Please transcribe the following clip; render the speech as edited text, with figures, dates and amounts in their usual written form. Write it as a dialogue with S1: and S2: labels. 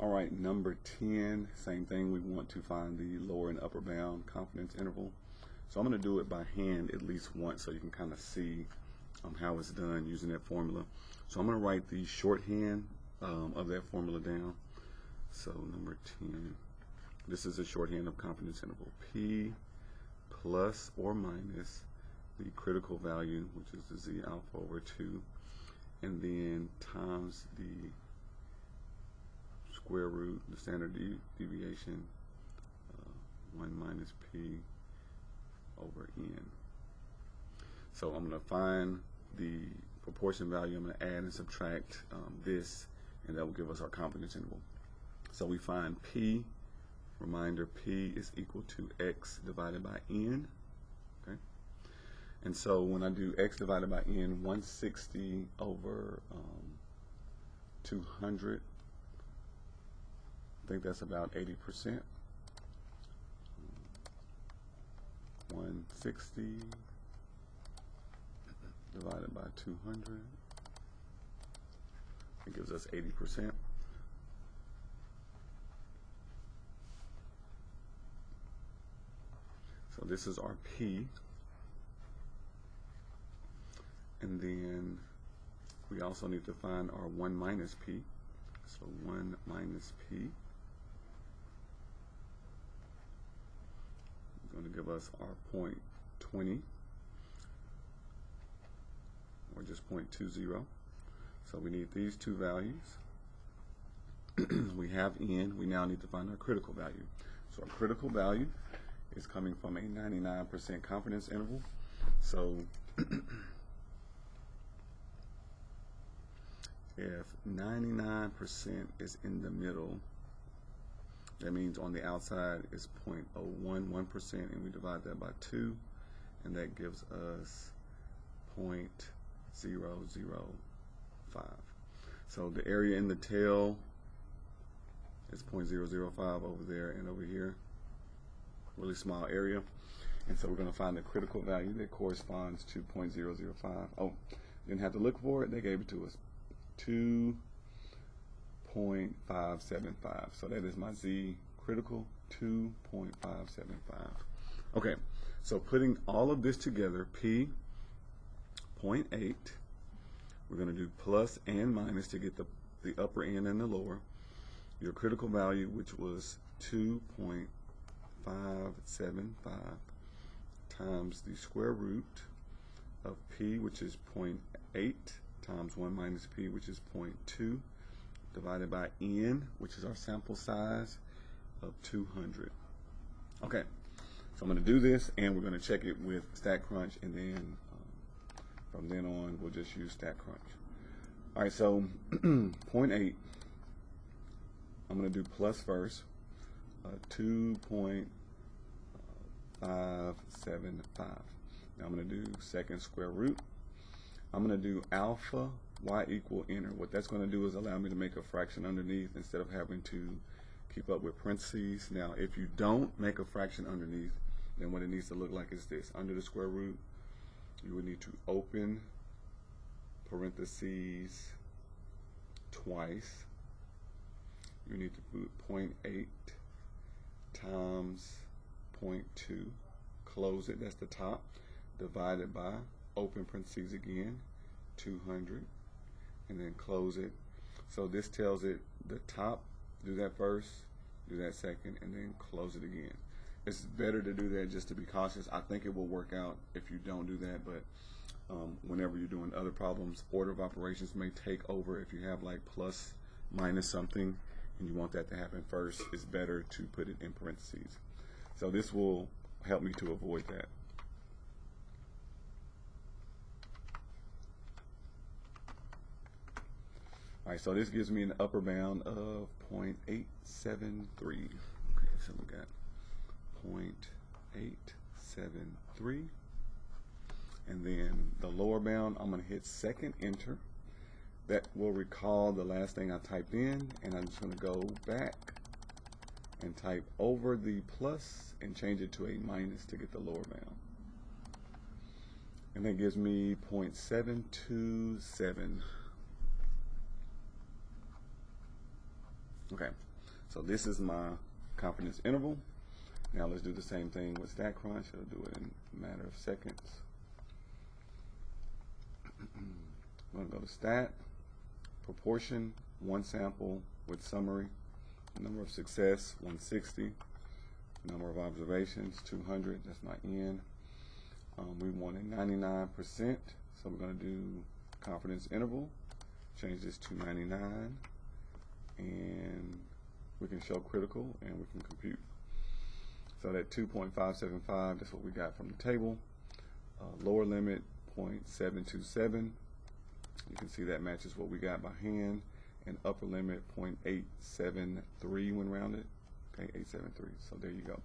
S1: All right, number 10, same thing. We want to find the lower and upper bound confidence interval. So I'm going to do it by hand at least once so you can kind of see how it's done using that formula. So I'm going to write the shorthand of that formula down. So number 10, this is a shorthand of confidence interval. P plus or minus the critical value, which is the Z alpha over 2, and then times the square root, the standard deviation, 1 minus P over N. So I'm going to find the proportion value. I'm going to add and subtract this, and that will give us our confidence interval. So we find P, reminder, P is equal to X divided by N. Okay. And so when I do X divided by N, 160 over 200, I think that's about 80%. 160 divided by 200, it gives us 80%. So this is our P, and then we also need to find our 1 minus P. So 1 minus P is going to give us our 0.20, or just 0.20. So we need these two values. We have N. We now need to find our critical value. So our critical value is coming from a 99% confidence interval. So if 99% is in the middle, that means on the outside is 0.011%, and we divide that by 2, and that gives us 0.005. So the area in the tail is 0.005 over there and over here. Really small area. And so we're going to find the critical value that corresponds to 0.005. Oh, didn't have to look for it. They gave it to us. 2.575. So that is my Z critical, 2.575. Okay, so putting all of this together, P 0.8, we're going to do plus and minus to get the upper end and the lower. Your critical value, which was 2.575 times the square root of P, which is 0.8, times 1 minus P, which is 0.2, divided by N, which is our sample size of 200. Okay, so I'm going to do this, and we're going to check it with StatCrunch, and then from then on, we'll just use StatCrunch. All right, so 0.8, I'm going to do plus first, 2.575. Now I'm going to do second square root. I'm going to do alpha y equal inner. What that's going to do is allow me to make a fraction underneath instead of having to keep up with parentheses. Now, if you don't make a fraction underneath, then what it needs to look like is this. Under the square root, you would need to open parentheses twice. You need to put 0.8 times 0.2, close it, that's the top, divided by, open parentheses again, 200, and then close it. So this tells it the top, do that first, do that second, and then close it again. It's better to do that just to be cautious. I think it will work out if you don't do that, but whenever you're doing other problems, order of operations may take over. If you have like plus, minus something, and you want that to happen first, it's better to put it in parentheses. So this will help me to avoid that. All right, so this gives me an upper bound of 0.873. Okay, so we got 0.873. And then the lower bound, I'm going to hit second enter. That will recall the last thing I typed in, and I'm just going to go back and type over the plus and change it to a minus to get the lower bound. And that gives me 0.727. Okay, So this is my confidence interval. Now let's do the same thing with StatCrunch. It'll do it in a matter of seconds. I'm going to go to Stat, Proportion, 1 sample with summary, number of success, 160, number of observations, 200, that's my N. We wanted 99%, so we're going to do confidence interval, change this to 99, and we can show critical, and we can compute. So that 2.575, that's what we got from the table. Lower limit, 0.727. You can see that matches what we got by hand. And upper limit, 0.873 when rounded. Okay, 873. So there you go.